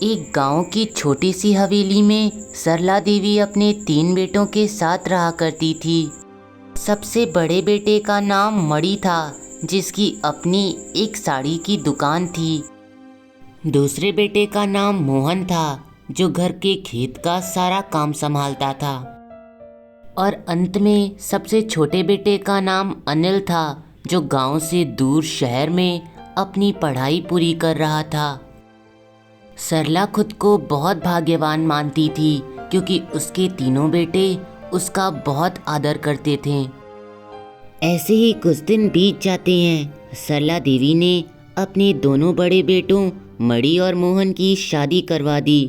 एक गांव की छोटी सी हवेली में सरला देवी अपने 3 बेटों के साथ रहा करती थी। सबसे बड़े बेटे का नाम मणि था, जिसकी अपनी एक साड़ी की दुकान थी। दूसरे बेटे का नाम मोहन था, जो घर के खेत का सारा काम संभालता था। और अंत में सबसे छोटे बेटे का नाम अनिल था, जो गांव से दूर शहर में अपनी पढ़ाई पूरी कर रहा था। सरला खुद को बहुत भाग्यवान मानती थी, क्योंकि उसके तीनों बेटे उसका बहुत आदर करते थे। ऐसे ही कुछ दिन बीत जाते हैं। सरला देवी ने अपने दोनों बड़े बेटों मणि और मोहन की शादी करवा दी।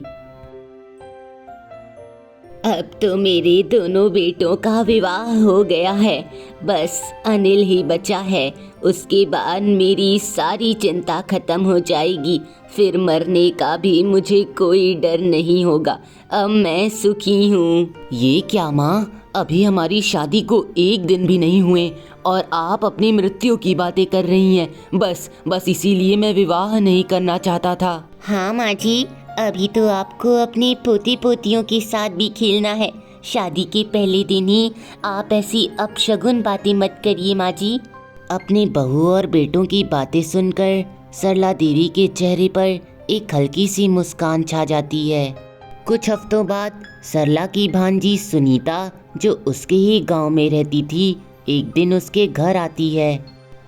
अब तो मेरे दोनों बेटों का विवाह हो गया है, बस अनिल ही बचा है। उसके बाद मेरी सारी चिंता खत्म हो जाएगी, फिर मरने का भी मुझे कोई डर नहीं होगा। अब मैं सुखी हूँ। ये क्या माँ, अभी हमारी शादी को 1 दिन भी नहीं हुए और आप अपनी मृत्यु की बातें कर रही हैं। बस इसीलिए मैं विवाह नहीं करना चाहता था। हाँ माँ जी, अभी तो आपको अपने पोती पोतियों के साथ भी खेलना है। शादी के पहले दिन ही आप ऐसी अपशगुन बातें मत करिए माँ जी। अपने बहू और बेटों की बातें सुनकर सरला देवी के चेहरे पर एक हल्की सी मुस्कान छा जाती है। कुछ हफ्तों बाद सरला की भांजी सुनीता, जो उसके ही गांव में रहती थी, एक दिन उसके घर आती है।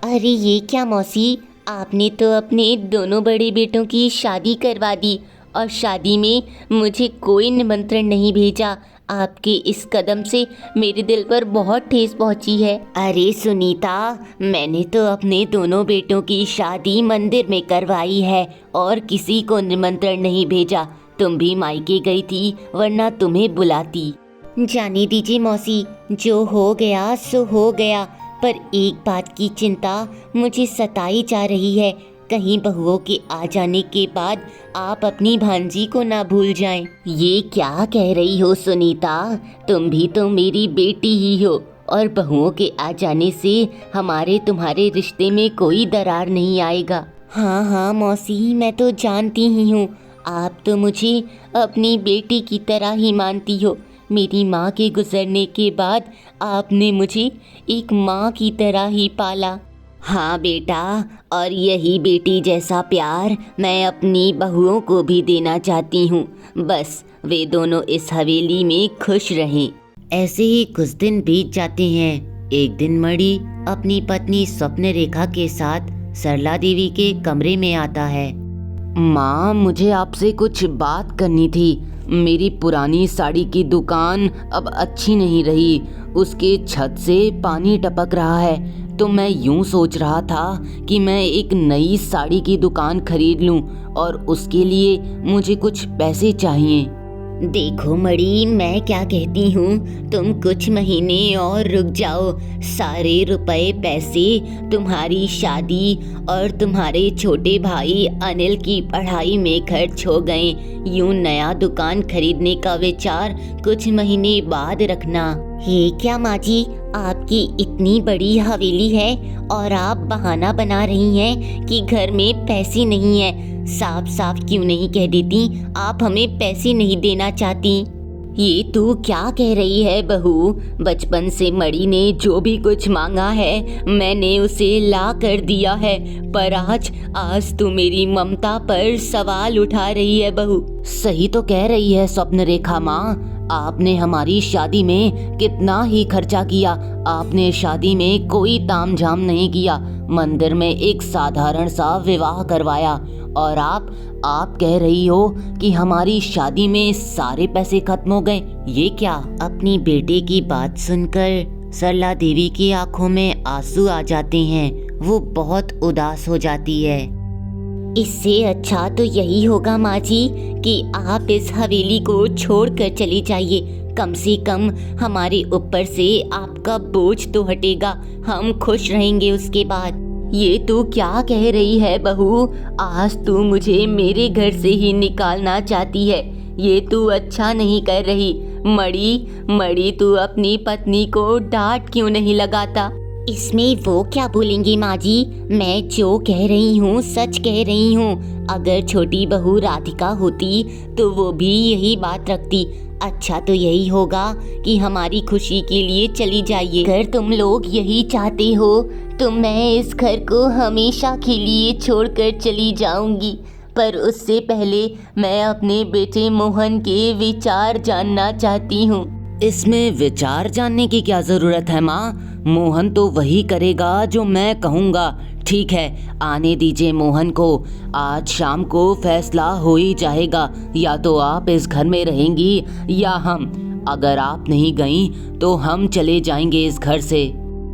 अरे ये क्या मौसी, आपने तो अपने दोनों बड़े बेटों की शादी करवा दी और शादी में मुझे कोई निमंत्रण नहीं भेजा। आपके इस कदम से मेरे दिल पर बहुत ठेस पहुंची है। अरे सुनीता, मैंने तो अपने दोनों बेटों की शादी मंदिर में करवाई है और किसी को निमंत्रण नहीं भेजा। तुम भी मायके गई थी, वरना तुम्हें बुलाती। जाने दीजिए मौसी, जो हो गया सो हो गया, पर एक बात की चिंता मुझे सताई जा रही है। कहीं बहुओं के आ जाने के बाद आप अपनी भांजी को ना भूल जाएं। ये क्या कह रही हो सुनीता, तुम भी तो मेरी बेटी ही हो और बहुओं के आ जाने से हमारे तुम्हारे रिश्ते में कोई दरार नहीं आएगा। हाँ मौसी, मैं तो जानती ही हूँ, आप तो मुझे अपनी बेटी की तरह ही मानती हो। मेरी माँ के गुजरने के बाद आपने मुझे एक माँ की तरह ही पाला। हाँ बेटा, और यही बेटी जैसा प्यार मैं अपनी बहुओं को भी देना चाहती हूँ। बस वे दोनों इस हवेली में खुश रहें। ऐसे ही कुछ दिन बीत जाते हैं। एक दिन मणि अपनी पत्नी स्वप्न रेखा के साथ सरला देवी के कमरे में आता है। माँ, मुझे आपसे कुछ बात करनी थी। मेरी पुरानी साड़ी की दुकान अब अच्छी नहीं रही, उसके छत से पानी टपक रहा है। तो मैं यूं सोच रहा था कि मैं एक नई साड़ी की दुकान खरीद लूं और उसके लिए मुझे कुछ पैसे चाहिए। देखो मणि, मैं क्या कहती हूँ, तुम कुछ महीने और रुक जाओ। सारे रुपए पैसे तुम्हारी शादी और तुम्हारे छोटे भाई अनिल की पढ़ाई में खर्च हो गए। यूं नया दुकान खरीदने का विचार कुछ महीने बाद रखना। ये क्या माँ जी, आपकी इतनी बड़ी हवेली है और आप बहाना बना रही हैं कि घर में पैसे नहीं है। साफ साफ क्यों नहीं कह देती आप हमें पैसे नहीं देना चाहती। ये तू क्या कह रही है बहू, बचपन से मणि ने जो भी कुछ मांगा है मैंने उसे ला कर दिया है, पर आज तू मेरी ममता पर सवाल उठा रही है बहू। सही तो कह रही है स्वप्न रेखा माँ, आपने हमारी शादी में कितना ही खर्चा किया। आपने शादी में कोई तामझाम नहीं किया, मंदिर में एक साधारण सा विवाह करवाया और आप कह रही हो कि हमारी शादी में सारे पैसे खत्म हो गए। ये क्या? अपनी बेटे की बात सुनकर सरला देवी की आंखों में आंसू आ जाते हैं। वो बहुत उदास हो जाती है। इससे अच्छा तो यही होगा माँ जी कि आप इस हवेली को छोड़कर चली जाइए। कम से कम हमारे ऊपर से आपका बोझ तो हटेगा, हम खुश रहेंगे उसके बाद। ये तू क्या कह रही है बहू, आज तू मुझे मेरे घर से ही निकालना चाहती है। ये तू अच्छा नहीं कर रही। मणि, तू अपनी पत्नी को डांट क्यों नहीं लगाता? इसमें वो क्या बोलेंगी माँ जी, मैं जो कह रही हूँ सच कह रही हूँ। अगर छोटी बहू राधिका होती तो वो भी यही बात रखती। अच्छा तो यही होगा कि हमारी खुशी के लिए चली जाइए। अगर तुम लोग यही चाहते हो तो मैं इस घर को हमेशा के लिए छोड़कर चली जाऊंगी, पर उससे पहले मैं अपने बेटे मोहन के विचार जानना चाहती हूँ। इसमें विचार जानने की क्या ज़रूरत है माँ? मोहन तो वही करेगा जो मैं कहूँगा। ठीक है, आने दीजिए मोहन को। आज शाम को फैसला हो ही जाएगा, या तो आप इस घर में रहेंगी या हम। अगर आप नहीं गई तो हम चले जाएंगे इस घर से।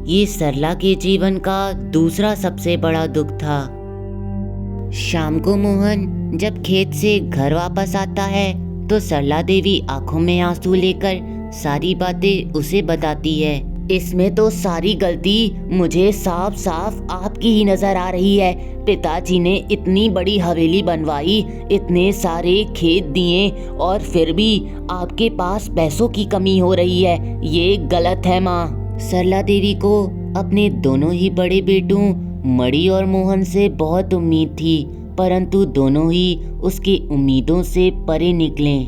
ये सरला के जीवन का दूसरा सबसे बड़ा दुख था। शाम को मोहन जब खेत से घर वापस आता है तो सरला देवी आंखों में आंसू लेकर सारी बातें उसे बताती है। इसमें तो सारी गलती मुझे साफ साफ आपकी ही नजर आ रही है। पिताजी ने इतनी बड़ी हवेली बनवाई, इतने सारे खेत दिए और फिर भी आपके पास पैसों की कमी हो रही है। ये गलत है माँ। सरला देवी को अपने दोनों ही बड़े बेटों मणि और मोहन से बहुत उम्मीद थी, परंतु दोनों ही उसकी उम्मीदों से परे निकले।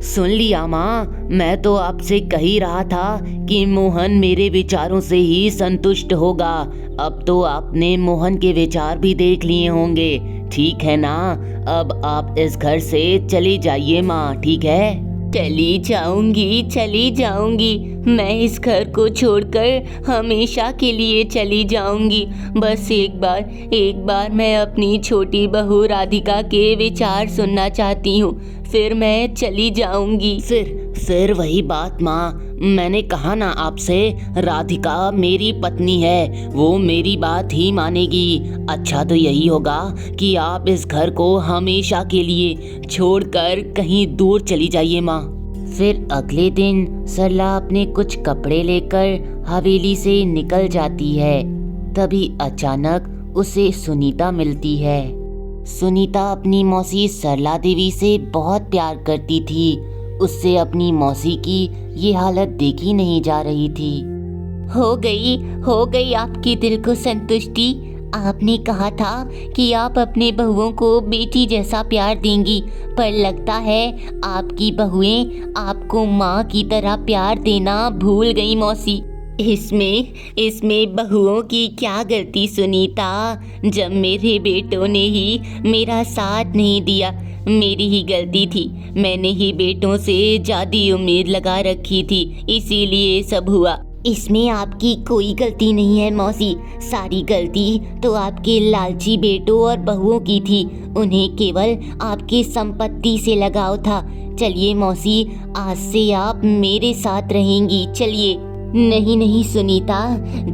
सुन लिया माँ, मैं तो आपसे कह ही रहा था कि मोहन मेरे विचारों से ही संतुष्ट होगा। अब तो आपने मोहन के विचार भी देख लिए होंगे, ठीक है ना? अब आप इस घर से चली जाइए माँ, ठीक है? चली जाऊंगी, मैं इस घर को छोड़कर हमेशा के लिए चली जाऊंगी। बस एक बार मैं अपनी छोटी बहू राधिका के विचार सुनना चाहती हूँ, फिर मैं चली जाऊंगी। फिर वही बात माँ, मैंने कहा ना आपसे, राधिका मेरी पत्नी है, वो मेरी बात ही मानेगी। अच्छा तो यही होगा कि आप इस घर को हमेशा के लिए छोड़कर कहीं दूर चली जाइए माँ। फिर अगले दिन सरला अपने कुछ कपड़े लेकर हवेली से निकल जाती है। तभी अचानक उसे सुनीता मिलती है। सुनीता अपनी मौसी सरला देवी से बहुत प्यार करती थी। उससे अपनी मौसी की ये हालत देखी नहीं जा रही थी। हो गई आपकी दिल को संतुष्टि। आपने कहा था कि आप अपने बहुओं को बेटी जैसा प्यार देंगी, पर लगता है आपकी बहुएं आपको माँ की तरह प्यार देना भूल गई मौसी। इसमें बहुओं की क्या गलती सुनीता? जब मेरे बेटों ने ही मेरा साथ नहीं दिया, मेरी ही गलती थी। मैंने ही बेटों से ज़्यादा उम्मीद लगा रखी थी, इसीलिए सब हुआ। इसमें आपकी कोई गलती नहीं है मौसी, सारी गलती तो आपके लालची बेटों और बहुओं की थी। उन्हें केवल आपकी संपत्ति से लगाव था। चलिए मौसी, आज से आप मेरे साथ रहेंगी, चलिए। नहीं सुनीता,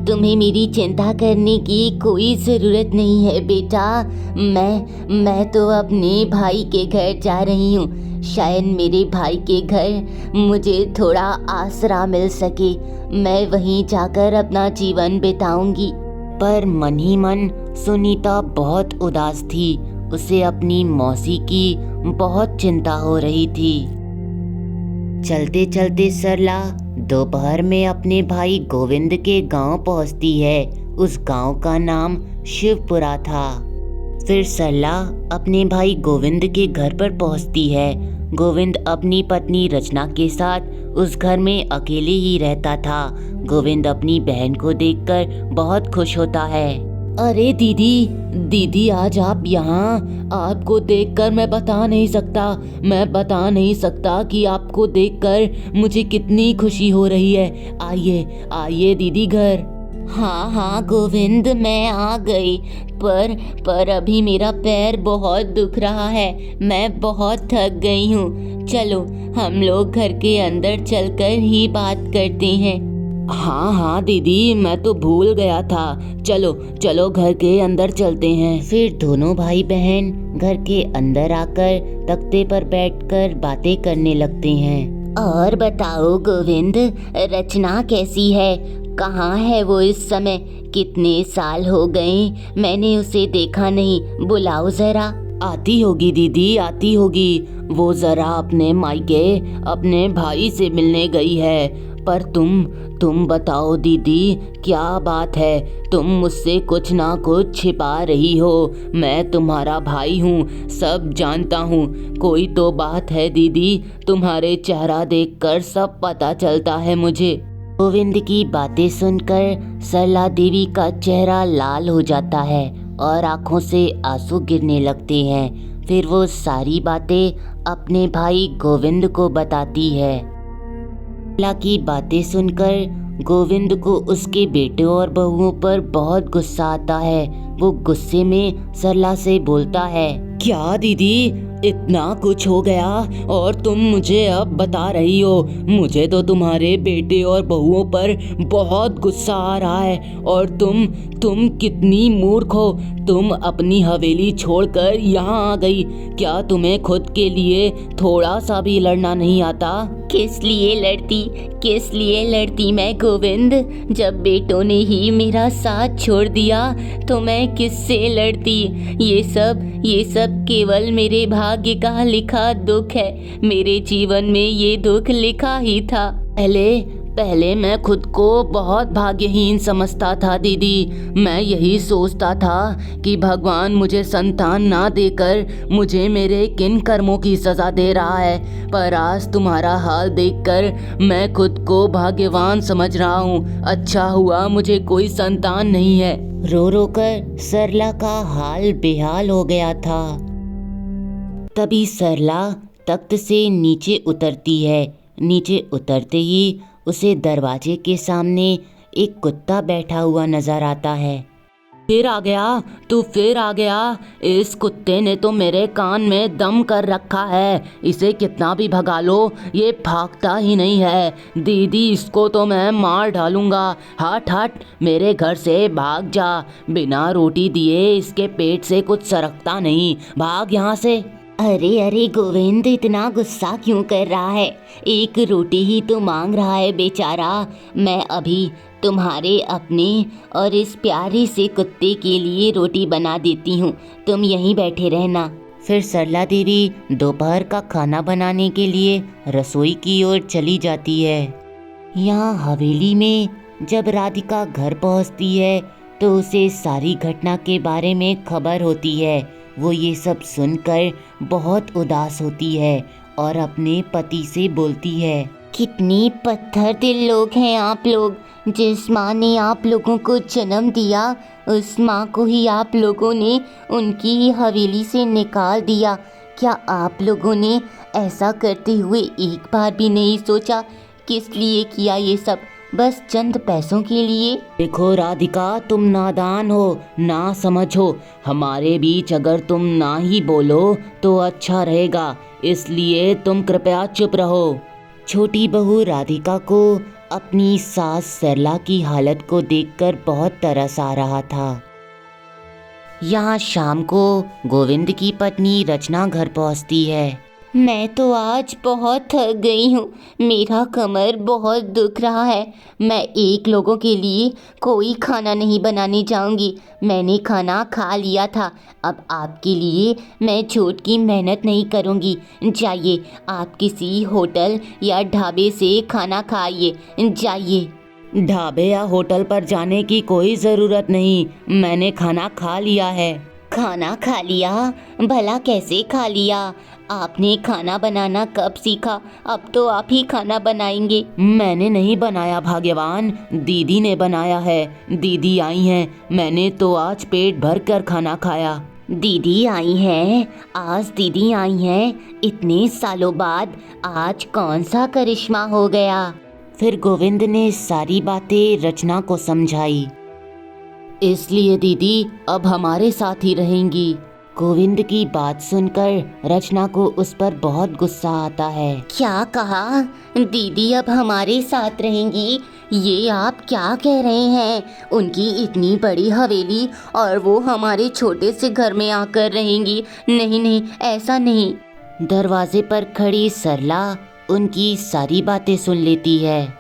तुम्हें मेरी चिंता करने की कोई ज़रूरत नहीं है बेटा। मैं तो अपने भाई के घर जा रही हूँ। शायद मेरे भाई के घर मुझे थोड़ा आसरा मिल सके, मैं वहीं जाकर अपना जीवन बिताऊंगी। पर मन ही मन सुनीता बहुत उदास थी। उसे अपनी मौसी की बहुत चिंता हो रही थी। चलते चलते सरला दोपहर में अपने भाई गोविंद के गांव पहुंचती है। उस गांव का नाम शिवपुरा था। फिर सरला अपने भाई गोविंद के घर पर पहुंचती है। गोविंद अपनी पत्नी रचना के साथ उस घर में अकेले ही रहता था। गोविंद अपनी बहन को देखकर बहुत खुश होता है। अरे दीदी आज आप यहाँ, आपको देखकर मैं बता नहीं सकता कि आपको देखकर मुझे कितनी खुशी हो रही है। आइए दीदी घर। हाँ गोविंद, मैं आ गई, पर अभी मेरा पैर बहुत दुख रहा है, मैं बहुत थक गई हूँ। चलो हम लोग घर के अंदर चलकर ही बात करते हैं। हाँ दीदी, मैं तो भूल गया था। चलो घर के अंदर चलते हैं। फिर दोनों भाई बहन घर के अंदर आकर तख्ते पर बैठकर बातें करने लगते हैं। और बताओ गोविंद, रचना कैसी है? कहाँ है वो इस समय? कितने साल हो गए, मैंने उसे देखा नहीं, बुलाओ जरा। आती होगी दीदी, आती होगी। वो जरा अपने मायके अपने भाई से मिलने गई है, पर तुम बताओ दीदी, क्या बात है? तुम मुझसे कुछ ना कुछ छिपा रही हो। मैं तुम्हारा भाई हूँ, सब जानता हूँ। कोई तो बात है दीदी, तुम्हारे चेहरा देखकर सब पता चलता है मुझे। गोविंद की बातें सुनकर सरला देवी का चेहरा लाल हो जाता है और आंखों से आंसू गिरने लगते हैं। फिर वो सारी बातें अपने भाई गोविंद को बताती है। सरला की बातें सुनकर गोविंद को उसके बेटे और बहुओं पर बहुत गुस्सा आता है। वो गुस्से में सरला से बोलता है, क्या दीदी, इतना कुछ हो गया और तुम मुझे अब बता रही हो? मुझे तो तुम्हारे बेटे और बहुओं पर बहुत गुस्सा आ रहा है। और तुम कितनी मूर्ख हो। तुम अपनी हवेली छोड़कर यहाँ आ गई। क्या तुम्हें खुद के लिए थोड़ा सा भी लड़ना नहीं आता? किस लिए लड़ती मैं गोविंद? जब बेटों ने ही मेरा साथ छोड़ दिया तो मैं किससे लड़ती? ये सब केवल मेरे भाग्य का लिखा दुख है। मेरे जीवन में ये दुख लिखा ही था। पहले मैं खुद को बहुत भाग्यहीन समझता था दीदी। मैं यही सोचता था कि भगवान मुझे संतान ना देकर मुझे मेरे किन कर्मों की सज़ा दे रहा है। पर आज तुम्हारा हाल देखकर मैं खुद को भाग्यवान समझ रहा हूँ। अच्छा हुआ मुझे कोई संतान नहीं है। रो रो कर सरला का हाल बेहाल हो गया था। तभी सरला तख्त से नीचे उतरती है। नीचे उतरते ही उसे दरवाजे के सामने एक कुत्ता बैठा हुआ नजर आता है। फिर आ गया। इस कुत्ते ने तो मेरे कान में दम कर रखा है। इसे कितना भी भगा लो, ये भागता ही नहीं है। दीदी, इसको तो मैं मार डालूंगा। हट, मेरे घर से भाग जा। बिना रोटी दिए इसके पेट से कुछ सरकता नहीं। भाग यहाँ से। अरे गोविंद, इतना गुस्सा क्यों कर रहा है? एक रोटी ही तो मांग रहा है बेचारा। मैं अभी तुम्हारे अपने और इस प्यारे से कुत्ते के लिए रोटी बना देती हूँ। तुम यहीं बैठे रहना। फिर सरला देवी दोपहर का खाना बनाने के लिए रसोई की ओर चली जाती है। यहाँ हवेली में जब राधिका घर पहुँचती है तो उसे सारी घटना के बारे में खबर होती है। वो ये सब सुनकर बहुत उदास होती है और अपने पति से बोलती है, कितनी पत्थर दिल लोग हैं आप लोग। जिस माँ ने आप लोगों को जन्म दिया, उस माँ को ही आप लोगों ने उनकी हवेली से निकाल दिया। क्या आप लोगों ने ऐसा करते हुए एक बार भी नहीं सोचा किस लिए किया ये सब? बस चंद पैसों के लिए? देखो राधिका, तुम नादान हो, ना समझो। हमारे बीच अगर तुम ना ही बोलो तो अच्छा रहेगा, इसलिए तुम कृपया चुप रहो। छोटी बहू राधिका को अपनी सास सरला की हालत को देखकर बहुत तरस आ रहा था। यहाँ शाम को गोविंद की पत्नी रचना घर पहुँचती है। मैं तो आज बहुत थक गई हूँ। मेरा कमर बहुत दुख रहा है। मैं एक लोगों के लिए कोई खाना नहीं बनाने जाऊँगी। मैंने खाना खा लिया था। अब आपके लिए मैं झूठ की मेहनत नहीं करूँगी। जाइए, आप किसी होटल या ढाबे से खाना खाइए। जाइए। ढाबे या होटल पर जाने की कोई ज़रूरत नहीं। मैंने खाना खा लिया है। खाना खा लिया? भला कैसे खा लिया? आपने खाना बनाना कब सीखा? अब तो आप ही खाना बनाएंगे। मैंने नहीं बनाया भाग्यवान, दीदी ने बनाया है। दीदी आई हैं, मैंने तो आज पेट भर कर खाना खाया। दीदी आई हैं? आज दीदी आई हैं? इतने सालों बाद आज कौन सा करिश्मा हो गया? फिर गोविंद ने सारी बातें रचना को समझाई। इसलिए दीदी अब हमारे साथ ही रहेंगी। गोविंद की बात सुनकर रचना को उस पर बहुत गुस्सा आता है। क्या कहा? दीदी अब हमारे साथ रहेंगी? ये आप क्या कह रहे हैं? उनकी इतनी बड़ी हवेली और वो हमारे छोटे से घर में आकर रहेंगी? नहीं, ऐसा नहीं। दरवाजे पर खड़ी सरला उनकी सारी बातें सुन लेती है।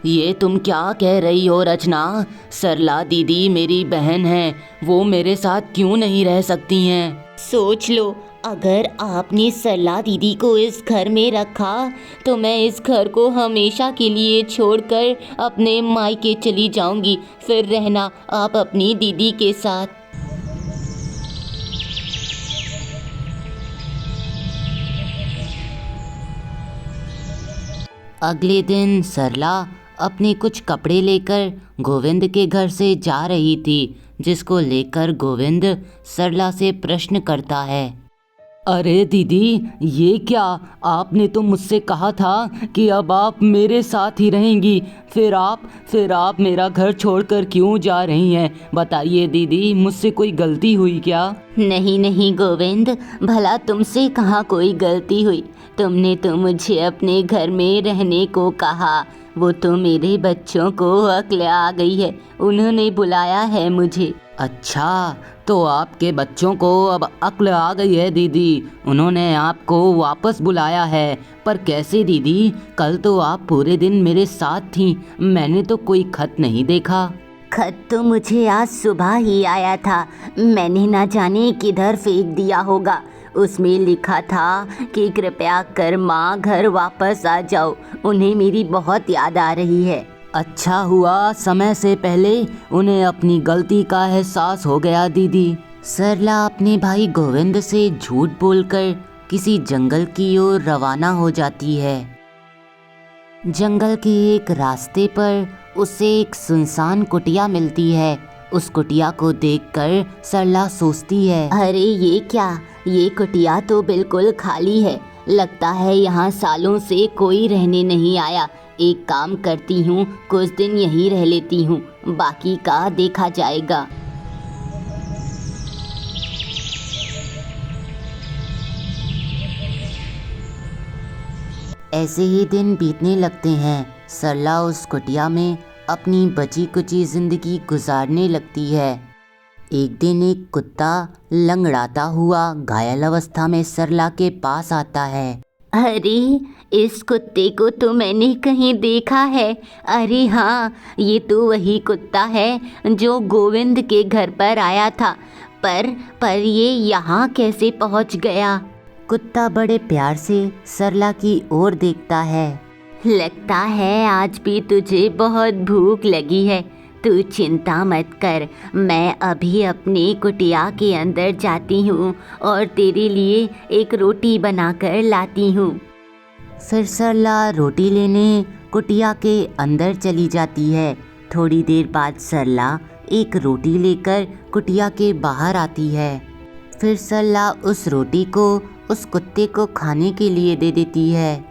ये तुम क्या कह रही हो रचना? सरला दीदी मेरी बहन है, वो मेरे साथ क्यों नहीं रह सकती हैं? सोच लो, अगर आपने सरला दीदी को इस घर में रखा तो मैं इस घर को हमेशा के लिए छोड़कर अपने मायके चली जाऊंगी। फिर रहना आप अपनी दीदी के साथ। अगले दिन सरला अपने कुछ कपड़े लेकर गोविंद के घर से जा रही थी, जिसको लेकर गोविंद सरला से प्रश्न करता है। अरे दीदी, ये क्या? आपने तो मुझसे कहा था कि अब आप मेरे साथ ही रहेंगी, फिर आप मेरा घर छोड़कर क्यों जा रही हैं? बताइए दीदी, मुझसे कोई गलती हुई क्या? नहीं नहीं गोविंद, भला तुमसे कहाँ कोई गलती हुई। तुमने तो मुझे अपने घर में रहने को कहा। वो तो मेरे बच्चों को अक्ल आ गई है, उन्होंने बुलाया है मुझे। अच्छा, तो आपके बच्चों को अब अक्ल आ गई है दीदी, उन्होंने आपको वापस बुलाया है। पर कैसे दीदी? कल तो आप पूरे दिन मेरे साथ थीं, मैंने तो कोई खत नहीं देखा। खत तो मुझे आज सुबह ही आया था, मैंने ना जाने किधर फेंक दिया होगा। उसमें लिखा था कि कृपया कर माँ घर वापस आ जाओ, उन्हें मेरी बहुत याद आ रही है। अच्छा हुआ समय से पहले उन्हें अपनी गलती का एहसास हो गया दीदी। सरला अपने भाई गोविंद से झूठ बोलकर किसी जंगल की ओर रवाना हो जाती है। जंगल के एक रास्ते पर उसे एक सुनसान कुटिया मिलती है। उस कुटिया को देखकर सरला सोचती है, अरे ये क्या, ये कुटिया तो बिल्कुल खाली है। लगता है यहाँ सालों से कोई रहने नहीं आया। एक काम करती हूँ, कुछ दिन यहीं रह लेती हूँ, बाकी का देखा जाएगा। ऐसे ही दिन बीतने लगते हैं। सरला उस कुटिया में अपनी बची कुची जिंदगी गुजारने लगती है। एक दिन एक कुत्ता लंगड़ाता हुआ घायल अवस्था में सरला के पास आता है। अरे, इस कुत्ते को तो मैंने कहीं देखा है। अरे हाँ, ये तो वही कुत्ता है जो गोविंद के घर पर आया था। पर ये यहाँ कैसे पहुँच गया? कुत्ता बड़े प्यार से सरला की ओर देखता है। लगता है आज भी तुझे बहुत भूख लगी है। तू चिंता मत कर, मैं अभी अपनी कुटिया के अंदर जाती हूँ और तेरे लिए एक रोटी बनाकर लाती हूँ। फिर सरला रोटी लेने कुटिया के अंदर चली जाती है। थोड़ी देर बाद सरला एक रोटी लेकर कुटिया के बाहर आती है। फिर सरला उस रोटी को उस कुत्ते को खाने के लिए दे देती है।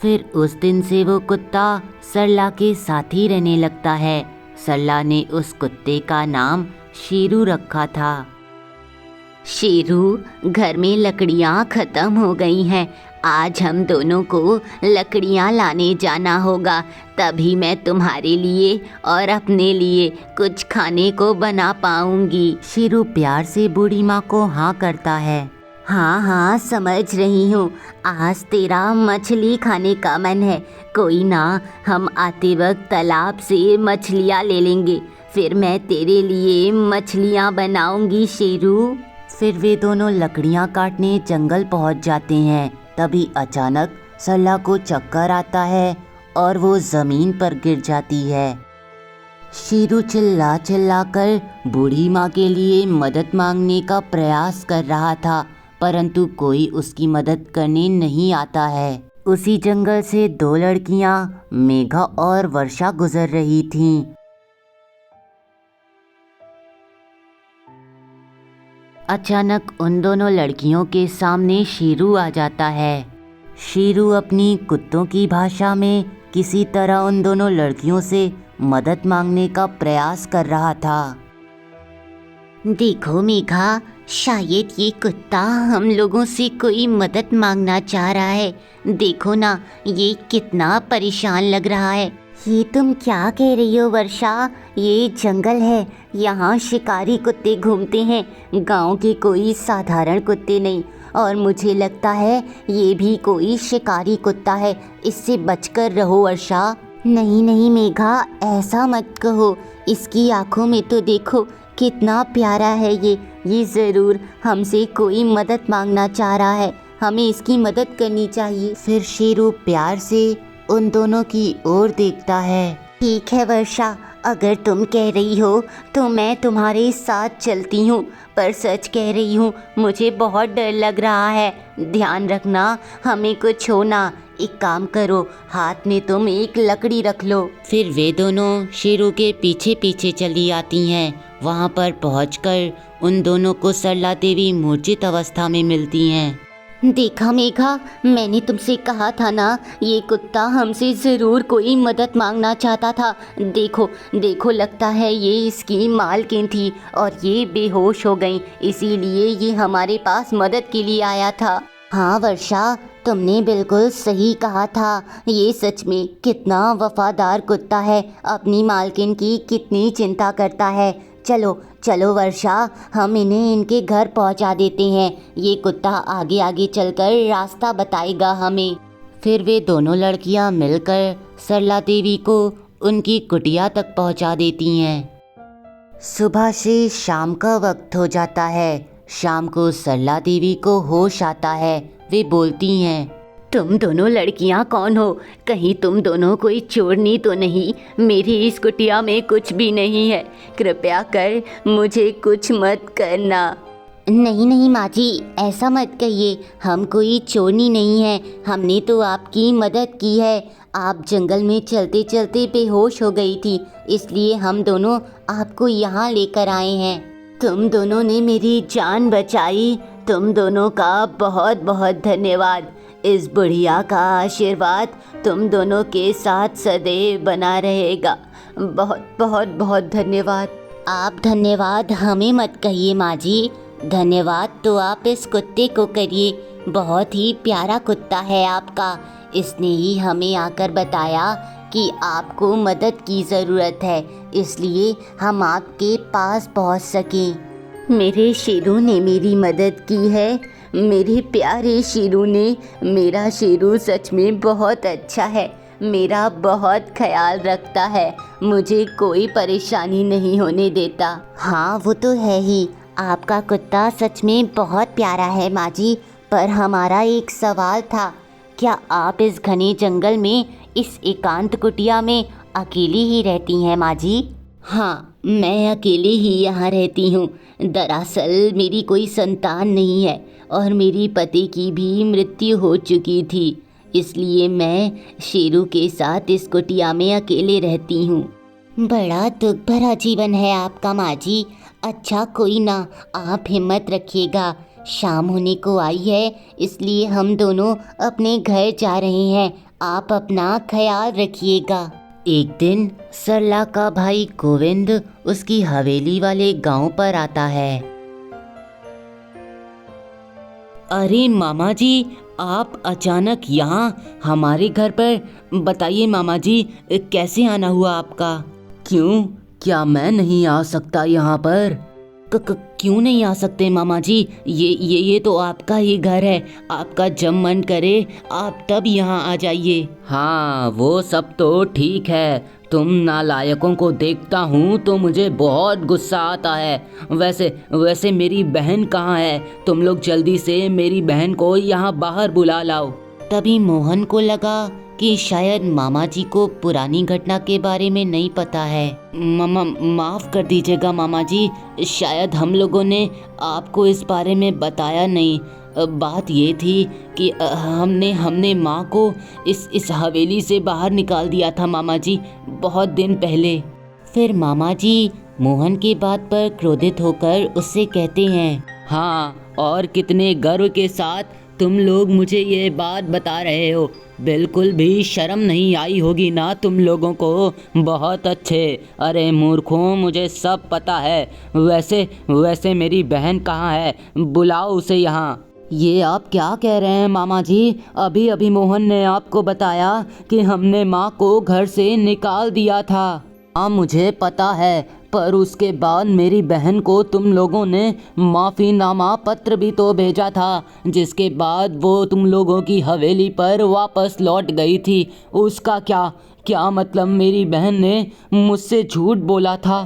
फिर उस दिन से वो कुत्ता सरला के साथ ही रहने लगता है। सरला ने उस कुत्ते का नाम शेरू रखा था। शेरू, घर में लकड़ियाँ ख़त्म हो गई हैं। आज हम दोनों को लकड़ियाँ लाने जाना होगा, तभी मैं तुम्हारे लिए और अपने लिए कुछ खाने को बना पाऊंगी। शेरू प्यार से बूढ़ी माँ को हाँ करता है। हाँ हाँ, समझ रही हूँ। आज तेरा मछली खाने का मन है। कोई ना, हम आते वक्त तालाब से मछलियाँ ले लेंगे, फिर मैं तेरे लिए मछलियाँ बनाऊंगी शेरू। फिर वे दोनों लकड़ियाँ काटने जंगल पहुँच जाते हैं। तभी अचानक सरला को चक्कर आता है और वो ज़मीन पर गिर जाती है। शेरू चिल्ला चिल्ला कर बूढ़ी माँ के लिए मदद मांगने का प्रयास कर रहा था, परंतु कोई उसकी मदद करने नहीं आता है। उसी जंगल से दो लड़कियाँ मेघा और वर्षा गुजर रही थीं। अचानक उन दोनों लड़कियों के सामने शेरू आ जाता है। शेरू अपनी कुत्तों की भाषा में किसी तरह उन दोनों लड़कियों से मदद मांगने का प्रयास कर रहा था। देखो मेघा, शायद ये कुत्ता हम लोगों से कोई मदद मांगना चाह रहा है। देखो ना, ये कितना परेशान लग रहा है। ये तुम क्या कह रही हो वर्षा? ये जंगल है, यहाँ शिकारी कुत्ते घूमते हैं, गांव के कोई साधारण कुत्ते नहीं। और मुझे लगता है ये भी कोई शिकारी कुत्ता है, इससे बचकर रहो वर्षा। नहीं नहीं मेघा, ऐसा मत कहो। इसकी आंखों में तो देखो कितना प्यारा है ये ज़रूर हमसे कोई मदद मांगना चाह रहा है, हमें इसकी मदद करनी चाहिए। फिर शेरू प्यार से उन दोनों की ओर देखता है। ठीक है वर्षा, अगर तुम कह रही हो तो मैं तुम्हारे साथ चलती हूँ, पर सच कह रही हूँ मुझे बहुत डर लग रहा है। ध्यान रखना हमें कुछ हो ना। एक काम करो, हाथ में तुम एक लकड़ी रख लो। फिर वे दोनों शेरू के पीछे पीछे चली आती हैं। वहाँ पर पहुँचकर उन दोनों को सरला देवी मूर्छित अवस्था में मिलती हैं। देखा मेघा, मैंने तुमसे कहा था ना, ये कुत्ता हमसे ज़रूर कोई मदद मांगना चाहता था। देखो देखो, लगता है ये इसकी मालकिन थी और ये बेहोश हो गई, इसीलिए ये हमारे पास मदद के लिए आया था। हाँ वर्षा, तुमने बिल्कुल सही कहा था। ये सच में कितना वफादार कुत्ता है, अपनी मालकिन की कितनी चिंता करता है। चलो चलो वर्षा, हम इन्हें इनके घर पहुंचा देते हैं। ये कुत्ता आगे आगे चलकर रास्ता बताएगा हमें। फिर वे दोनों लड़कियां मिलकर सरला देवी को उनकी कुटिया तक पहुंचा देती हैं। सुबह से शाम का वक्त हो जाता है। शाम को सरला देवी को होश आता है। वे बोलती हैं, तुम दोनों लड़कियां कौन हो? कहीं तुम दोनों कोई चोरनी तो नहीं? मेरी इस कुटिया में कुछ भी नहीं है, कृपया कर मुझे कुछ मत करना। नहीं नहीं माँ जी, ऐसा मत कहिए, हम कोई चोरनी नहीं है। हमने तो आपकी मदद की है। आप जंगल में चलते चलते बेहोश हो गई थी, इसलिए हम दोनों आपको यहाँ लेकर आए हैं। तुम दोनों ने मेरी जान बचाई, तुम दोनों का बहुत बहुत धन्यवाद। इस बुढ़िया का आशीर्वाद तुम दोनों के साथ सदैव बना रहेगा। बहुत बहुत बहुत धन्यवाद। आप धन्यवाद हमें मत कहिए माँ जी, धन्यवाद तो आप इस कुत्ते को करिए। बहुत ही प्यारा कुत्ता है आपका, इसने ही हमें आकर बताया कि आपको मदद की ज़रूरत है, इसलिए हम आपके पास पहुंच सकें। मेरे शेरू ने मेरी मदद की है, मेरे प्यारे शेरू ने। मेरा शेरू सच में बहुत अच्छा है, मेरा बहुत ख्याल रखता है, मुझे कोई परेशानी नहीं होने देता। हाँ वो तो है ही, आपका कुत्ता सच में बहुत प्यारा है माँ जी। पर हमारा एक सवाल था, क्या आप इस घने जंगल में इस एकांत कुटिया में अकेली ही रहती हैं माँ जी? हाँ, मैं अकेली ही यहाँ रहती हूँ। दरअसल मेरी कोई संतान नहीं है और मेरी पति की भी मृत्यु हो चुकी थी, इसलिए मैं शेरू के साथ इस कुटिया में अकेले रहती हूँ। बड़ा दुख भरा जीवन है आपका माँ जी। अच्छा कोई ना, आप हिम्मत रखिएगा। शाम होने को आई है, इसलिए हम दोनों अपने घर जा रहे हैं। आप अपना ख्याल रखिएगा। एक दिन सरला का भाई गोविंद उसकी हवेली वाले गांव पर आता है। अरे मामा जी, आप अचानक यहाँ हमारे घर पर? बताइए मामा जी, कैसे आना हुआ आपका? क्यों, क्या मैं नहीं आ सकता यहाँ पर? क्यों नहीं आ सकते मामा जी? ये तो आपका ही घर है, आपका जब मन करे आप तब यहाँ आ जाइए। हाँ वो सब तो ठीक है, तुम नालायकों को देखता हूँ तो मुझे बहुत गुस्सा आता है। वैसे मेरी बहन कहाँ है? तुम लोग जल्दी से मेरी बहन को यहाँ बाहर बुला लाओ। तभी मोहन को लगा कि शायद मामा जी को पुरानी घटना के बारे में नहीं पता है। माफ़ कर दीजिएगा मामा जी, शायद हम लोगों ने आपको इस बारे में बताया नहीं। बात ये थी कि हमने माँ को इस हवेली से बाहर निकाल दिया था मामा जी, बहुत दिन पहले। फिर मामा जी मोहन की बात पर क्रोधित होकर उससे कहते हैं, हाँ, और कितने गर्व के साथ तुम लोग मुझे ये बात बता रहे हो। बिल्कुल भी शर्म नहीं आई होगी ना तुम लोगों को? बहुत अच्छे। अरे मूर्खों, मुझे सब पता है। वैसे मेरी बहन कहाँ है? बुलाओ उसे यहाँ। ये आप क्या कह रहे हैं मामा जी? अभी अभी मोहन ने आपको बताया कि हमने माँ को घर से निकाल दिया था। हाँ मुझे पता है, पर उसके बाद मेरी बहन को तुम लोगों ने माफ़ीनामा पत्र भी तो भेजा था, जिसके बाद वो तुम लोगों की हवेली पर वापस लौट गई थी। उसका क्या मतलब? मेरी बहन ने मुझसे झूठ बोला था।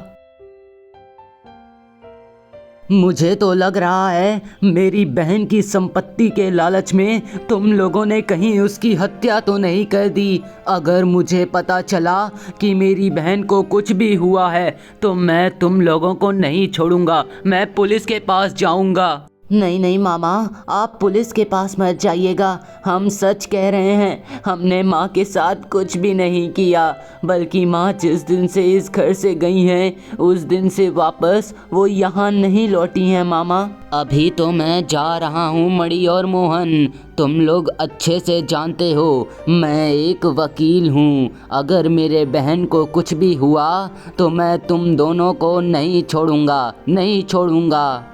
मुझे तो लग रहा है मेरी बहन की संपत्ति के लालच में तुम लोगों ने कहीं उसकी हत्या तो नहीं कर दी। अगर मुझे पता चला कि मेरी बहन को कुछ भी हुआ है तो मैं तुम लोगों को नहीं छोड़ूंगा, मैं पुलिस के पास जाऊंगा। नहीं नहीं मामा, आप पुलिस के पास मत जाइएगा, हम सच कह रहे हैं। हमने माँ के साथ कुछ भी नहीं किया, बल्कि माँ जिस दिन से इस घर से गई हैं उस दिन से वापस वो यहाँ नहीं लौटी हैं मामा। अभी तो मैं जा रहा हूँ मणि और मोहन, तुम लोग अच्छे से जानते हो मैं एक वकील हूँ। अगर मेरे बहन को कुछ भी हुआ तो मैं तुम दोनों को नहीं छोड़ूंगा, नहीं छोड़ूंगा।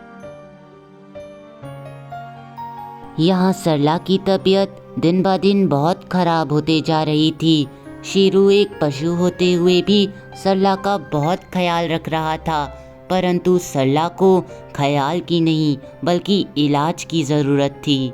यहाँ सरला की तबीयत दिन ब दिन बहुत खराब होते जा रही थी। शेरू एक पशु होते हुए भी सरला का बहुत ख्याल रख रहा था, परंतु सरला को ख्याल की नहीं बल्कि इलाज की ज़रूरत थी।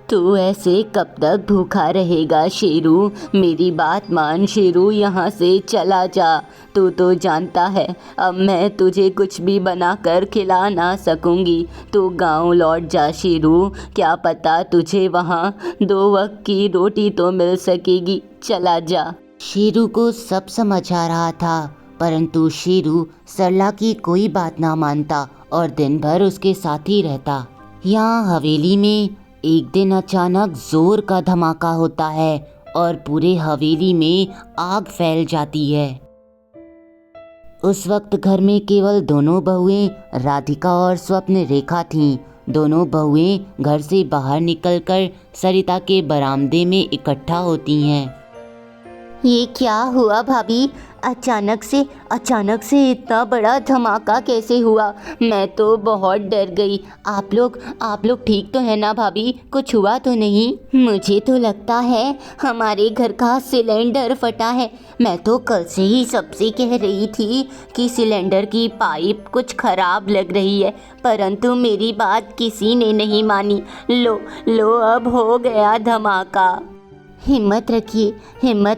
तू ऐसे कब तक भूखा रहेगा शेरू? मेरी बात मान शेरू, यहाँ से चला जा। तू तो जानता है अब मैं तुझे कुछ भी बनाकर खिला ना सकूँगी। तू गांव लौट जा शेरू, क्या पता तुझे वहाँ 2 वक्त की रोटी तो मिल सकेगी। चला जा। शेरू को सब समझ आ रहा था, परंतु शेरू सरला की कोई बात ना मानता और दिन भर उसके साथ ही रहता। यहाँ हवेली में एक दिन अचानक जोर का धमाका होता है और पूरे हवेली में आग फैल जाती है। उस वक्त घर में केवल दोनों बहुएं राधिका और स्वप्न रेखा थीं। दोनों बहुएं घर से बाहर निकलकर सरिता के बरामदे में इकट्ठा होती हैं। ये क्या हुआ भाभी? अचानक से इतना बड़ा धमाका कैसे हुआ? मैं तो बहुत डर गई। आप लोग ठीक तो है ना भाभी? कुछ हुआ तो नहीं? मुझे तो लगता है हमारे घर का सिलेंडर फटा है। मैं तो कल से ही सबसे कह रही थी कि सिलेंडर की पाइप कुछ खराब लग रही है, परंतु मेरी बात किसी ने नहीं मानी। लो अब हो गया धमाका। हिम्मत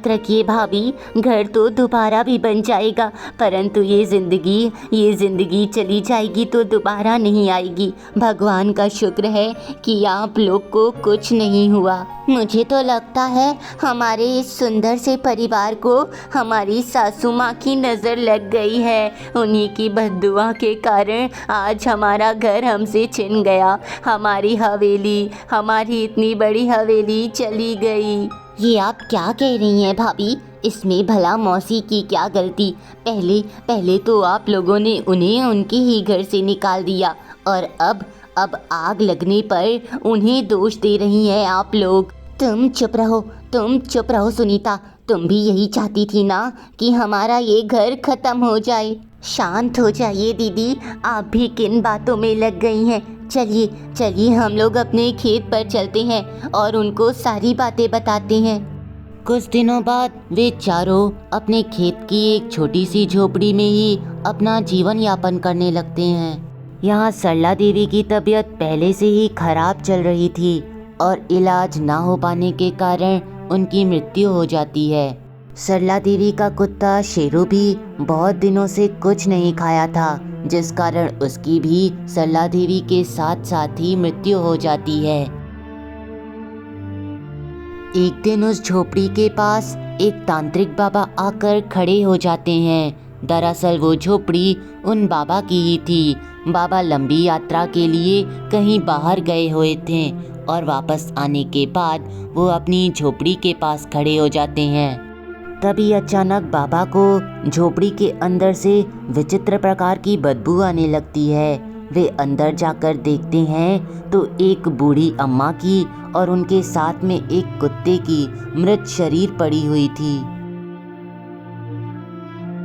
रखिए भाभी, घर तो दोबारा भी बन जाएगा, परंतु ये ज़िंदगी चली जाएगी तो दोबारा नहीं आएगी। भगवान का शुक्र है कि आप लोग को कुछ नहीं हुआ। मुझे तो लगता है हमारे इस सुंदर से परिवार को हमारी सासू माँ की नज़र लग गई है। उन्हीं की बद्दुआ के कारण आज हमारा घर हमसे छिन गया। हमारी इतनी बड़ी हवेली चली गई। ये आप क्या कह रही हैं भाभी? इसमें भला मौसी की क्या गलती? पहले तो आप लोगों ने उन्हें उनके ही घर से निकाल दिया और अब आग लगने पर उन्हें दोष दे रही हैं आप लोग। तुम चुप रहो सुनीता, तुम भी यही चाहती थी ना कि हमारा ये घर खत्म हो जाए। शांत हो जाइए दीदी, आप भी किन बातों में लग गई हैं। चलिए हम लोग अपने खेत पर चलते हैं और उनको सारी बातें बताते हैं। कुछ दिनों बाद वे चारों अपने खेत की एक छोटी सी झोपड़ी में ही अपना जीवन यापन करने लगते हैं। यहाँ सरला देवी की तबीयत पहले से ही खराब चल रही थी और इलाज ना हो पाने के कारण उनकी मृत्यु हो जाती है। सरला देवी का कुत्ता शेरू भी बहुत दिनों से कुछ नहीं खाया था, जिस कारण उसकी भी सरला देवी के साथ साथ ही मृत्यु हो जाती है। एक दिन उस झोपड़ी के पास एक तांत्रिक बाबा आकर खड़े हो जाते हैं। दरअसल वो झोपड़ी उन बाबा की ही थी। बाबा लंबी यात्रा के लिए कहीं बाहर गए हुए थे और वापस आने के बाद वो अपनी झोपड़ी के पास खड़े हो जाते हैं। तभी अचानक बाबा को झोपड़ी के अंदर से विचित्र प्रकार की बदबू आने लगती है। वे अंदर जाकर देखते हैं तो एक बूढ़ी अम्मा की और उनके साथ में एक कुत्ते की मृत शरीर पड़ी हुई थी।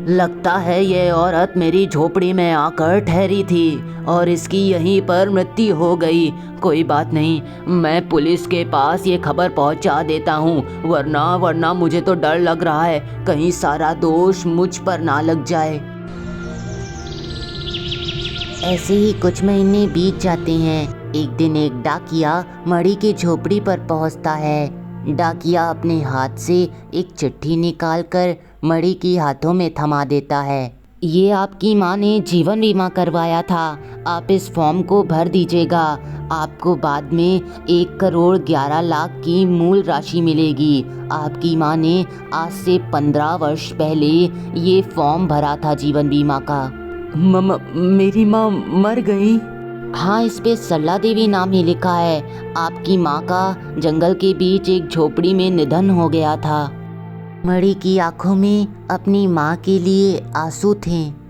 लगता है ये औरत मेरी झोपड़ी में आकर ठहरी थी और इसकी यहीं पर मृत्यु हो गई। कोई बात नहीं, मैं पुलिस के पास ये खबर पहुंचा देता हूँ, वरना मुझे तो डर लग रहा है कहीं सारा दोष मुझ पर ना लग जाए। ऐसे ही कुछ महीने बीत जाते हैं। एक दिन एक डाकिया मणि की झोपड़ी पर पहुंचता है। डाकिया अपने हाथ से एक चिट्ठी निकालकर मणि की हाथों में थमा देता है। ये आपकी माँ ने जीवन बीमा करवाया था, आप इस फॉर्म को भर दीजिएगा। आपको बाद में 1,11,00,000 की मूल राशि मिलेगी। आपकी माँ ने आज से 15 वर्ष पहले ये फॉर्म भरा था जीवन बीमा का। मेरी माँ मर गई? हाँ, इस पे सरला देवी नाम ही लिखा है। आपकी माँ का जंगल के बीच एक झोपड़ी में निधन हो गया था। मणि की आंखों में अपनी माँ के लिए आंसू थे।